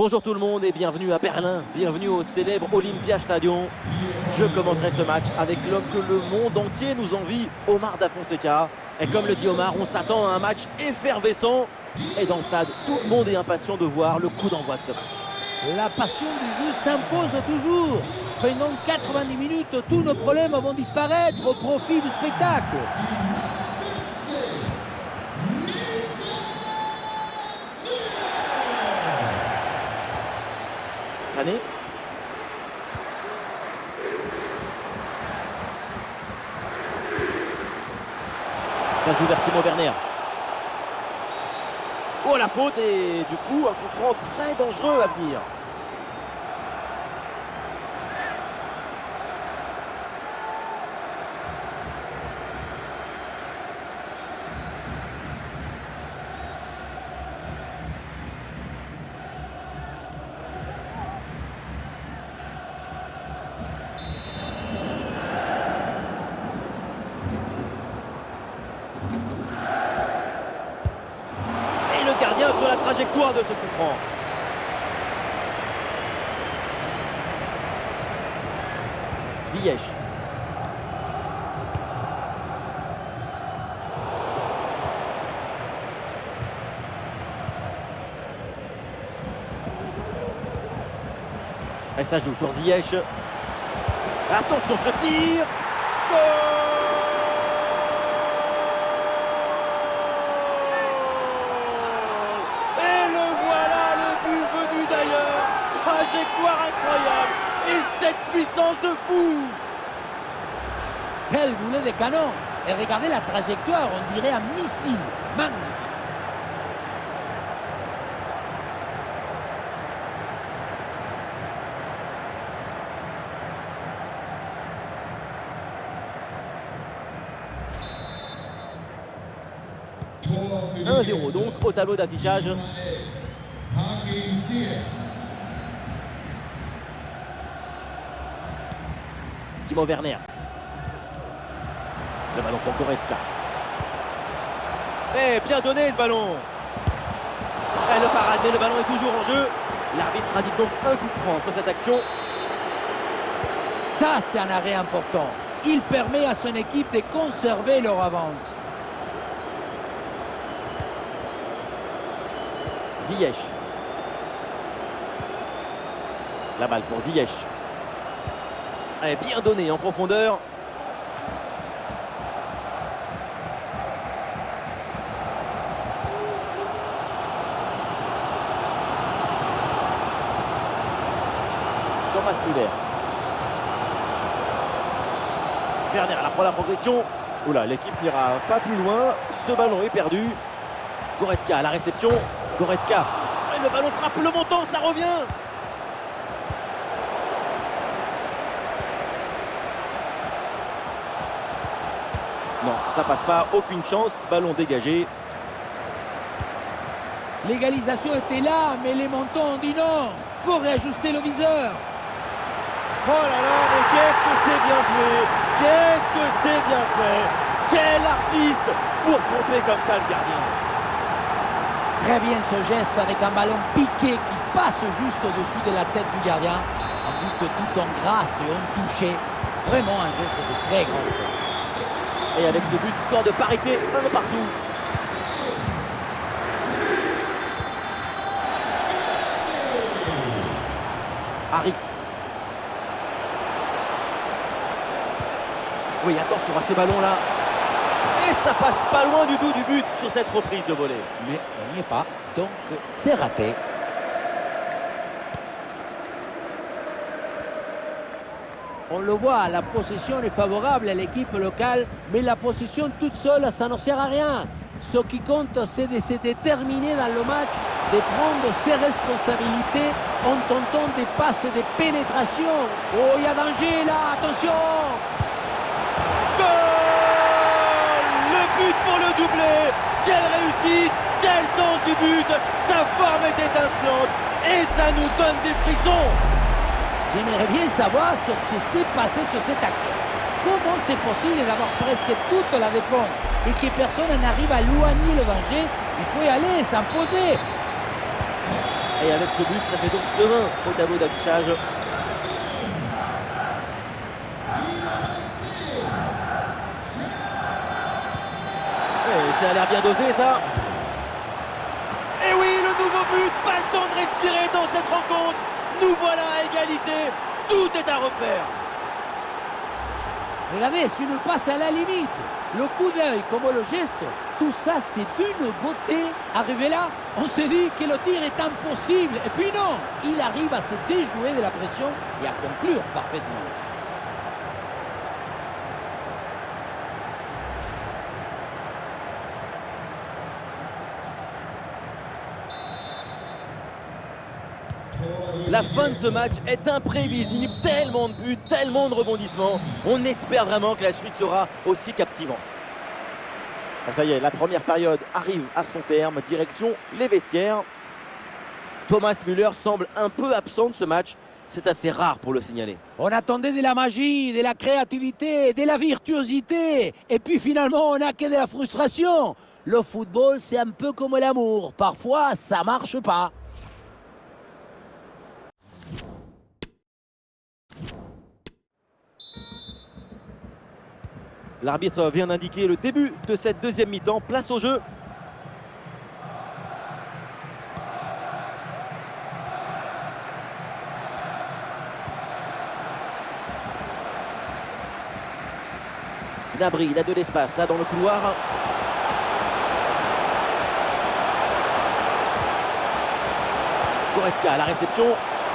Bonjour tout le monde et bienvenue à Berlin, bienvenue au célèbre Olympiastadion. Je commenterai ce match avec l'homme que le monde entier nous envie, Omar Da Fonseca. Et comme le dit Omar, on s'attend à un match effervescent. Et dans le stade, tout le monde est impatient de voir le coup d'envoi de ce match. La passion du jeu s'impose toujours. Pendant 90 minutes, tous nos problèmes vont disparaître au profit du spectacle. Sané. Ça joue vers Timo Werner. Oh la faute et du coup un coup franc très dangereux à venir. Sur la trajectoire de ce coup franc. Ziyech. Et ça joue sur Ziyech. Attention ce tir. Goal! Trajectoire incroyable et cette puissance de fou. Quel boulet de canon. Et regardez la trajectoire, on dirait un missile. Magnifique. « 1-0 donc au tableau d'affichage. Timo Werner. Le ballon pour Goretzka. Eh, bien donné ce ballon. Et le parade, mais le ballon est toujours en jeu. L'arbitre indique donc un coup franc sur cette action. Ça, c'est un arrêt important. Il permet à son équipe de conserver leur avance. Ziyech. La balle pour Ziyech. Elle est bien donnée en profondeur. Thomas Müller. Werner la prend la progression. Oula, l'équipe n'ira pas plus loin. Ce ballon est perdu. Goretzka à la réception. Goretzka. Et le ballon frappe le montant, ça revient. Non, ça passe pas, aucune chance, ballon dégagé. L'égalisation était là, mais les montants ont dit non. Faut réajuster le viseur. Oh là là, mais qu'est-ce que c'est bien joué. Qu'est-ce que c'est bien fait. Quel artiste pour tromper comme ça le gardien. Très bien ce geste avec un ballon piqué qui passe juste au-dessus de la tête du gardien. Un but tout en grâce et en touché. Vraiment un geste de très grande classe. Et avec ce but, score de parité, un partout. Harit. Oui, attention à ce ballon-là. Et ça passe pas loin du tout du but sur cette reprise de volée. Mais on n'y est pas, donc c'est raté. On le voit, la possession est favorable à l'équipe locale, mais la possession toute seule, ça ne sert à rien. Ce qui compte, c'est de se déterminer dans le match, de prendre ses responsabilités en tentant des passes de pénétration. Oh, il y a danger là, attention! Goal! Le but pour le doublé. Quelle réussite! Quel sens du but! Sa forme est étincelante et ça nous donne des frissons. J'aimerais bien savoir ce qui s'est passé sur cette action. Comment c'est possible d'avoir presque toute la défense et que personne n'arrive à éloigner le danger? Il faut y aller, s'imposer. Et avec ce but, ça fait donc 2-1 au tableau d'affichage. Et ça a l'air bien dosé, ça. Et oui, le nouveau but. Pas le temps de respirer dans cette rencontre. Nous voilà à égalité. Tout est à refaire. Regardez, c'est une passe à la limite. Le coup d'œil comme le geste, tout ça c'est d'une beauté. Arrivé là, on s'est dit que le tir est impossible. Et puis non, il arrive à se déjouer de la pression et à conclure parfaitement. La fin de ce match est imprévisible, tellement de buts, tellement de rebondissements. On espère vraiment que la suite sera aussi captivante. Ah, ça y est, la première période arrive à son terme, direction les vestiaires. Thomas Müller semble un peu absent de ce match, c'est assez rare pour le signaler. On attendait de la magie, de la créativité, de la virtuosité. Et puis finalement, on n'a que de la frustration. Le football, c'est un peu comme l'amour. Parfois, ça marche pas. L'arbitre vient d'indiquer le début de cette deuxième mi-temps. Place au jeu. Gnabry, il a de l'espace là dans le couloir. Goretzka à la réception.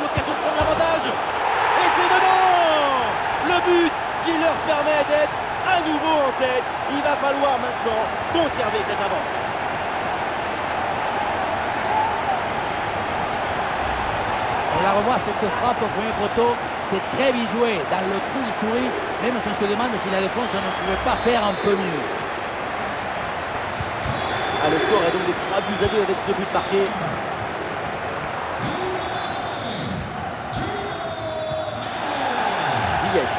L'occasion de prendre l'avantage. Et c'est dedans! Le but qui leur permet d'être à nouveau en tête. Il va falloir maintenant conserver cette avance. On la revoit, cette frappe au premier poteau. C'est très bien joué dans le trou du souris. Même si on se demande si la défense ne pouvait pas faire un peu mieux. Ah, le score est donc de 3 buts à 2 avec ce but marqué. Ziyech.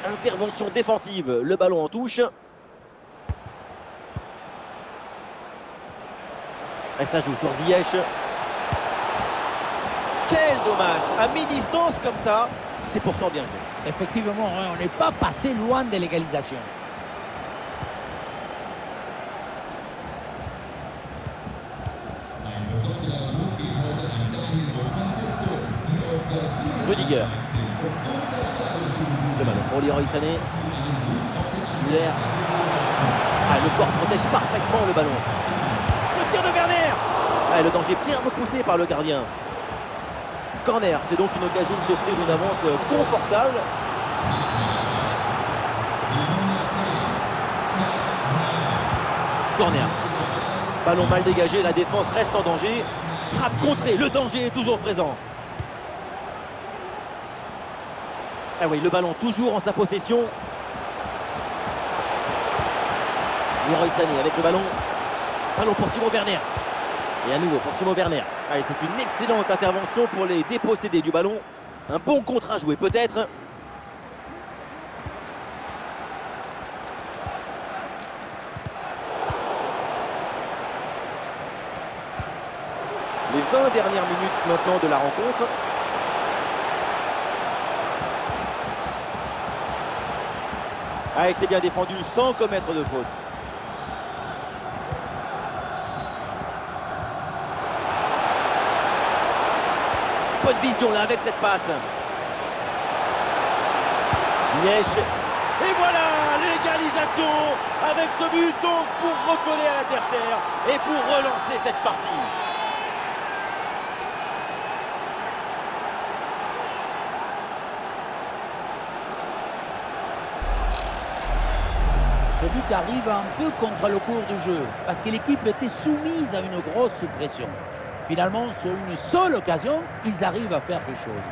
Intervention défensive, le ballon en touche. Et ça joue sur Ziyech. Quel dommage! À mi-distance comme ça, c'est pourtant bien joué. Effectivement, on n'est pas passé loin de l'égalisation. Rudiger. Le ballon pour Leroy Sané. Müller. Ah, le corps protège parfaitement le ballon. Le tir de Werner. Ah, le danger bien repoussé par le gardien. Corner, c'est donc une occasion de s'offrir une avance confortable. Corner. Ballon mal dégagé, la défense reste en danger. Frappe contrée, le danger est toujours présent. Ah oui, le ballon toujours en sa possession. Leroy Sané avec le ballon. Ballon pour Timo Werner. Et à nouveau pour Timo Werner. Allez, c'est une excellente intervention pour les dépossédés du ballon. Un bon contre à jouer peut-être. Les 20 dernières minutes maintenant de la rencontre. Allez, c'est bien défendu sans commettre de faute. Bonne vision là avec cette passe. Ziyech. Et voilà l'égalisation avec ce but donc pour recoller à l'adversaire et pour relancer cette partie. Ce but arrive un peu contre le cours du jeu, parce que l'équipe était soumise à une grosse pression. Finalement, sur une seule occasion, ils arrivent à faire quelque chose.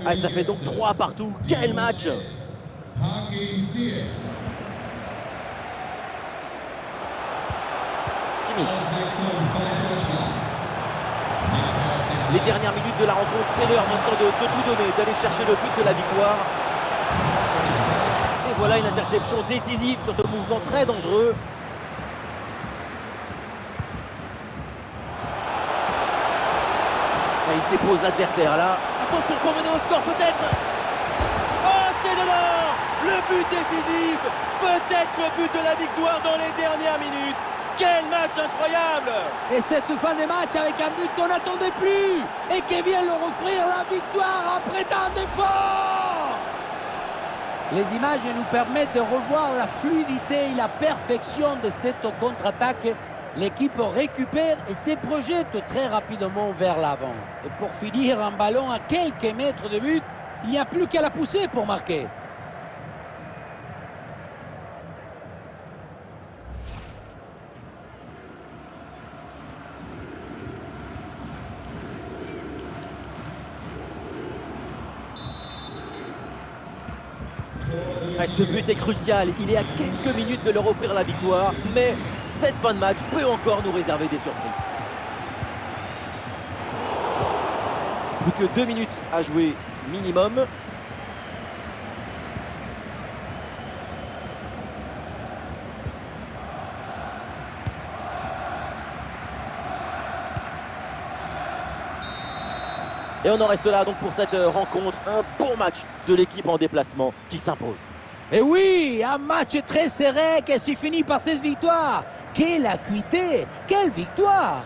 Ah, ça fait donc 3 partout. Quel match! Kimmich. Les dernières minutes de la rencontre, c'est l'heure maintenant de tout donner, d'aller chercher le but de la victoire. Et voilà une interception décisive sur ce mouvement très dangereux. Et il dépose l'adversaire là. Attention pour mener au score peut-être. Oh, c'est dedans! Le but décisif, peut-être le but de la victoire dans les dernières minutes. Quel match incroyable! Et cette fin de match avec un but qu'on n'attendait plus et qui vient leur offrir la victoire après tant d'efforts. Les images nous permettent de revoir la fluidité et la perfection de cette contre-attaque. L'équipe récupère et se projette très rapidement vers l'avant. Et pour finir, un ballon à quelques mètres de but, il n'y a plus qu'à la pousser pour marquer. Ce but est crucial, il est à quelques minutes de leur offrir la victoire, mais cette fin de match peut encore nous réserver des surprises. Plus que 2 minutes à jouer minimum. Et on en reste là donc pour cette rencontre, un bon match de l'équipe en déplacement qui s'impose. Et oui, un match très serré qui s'est fini par cette victoire. Quelle acuité, quelle victoire!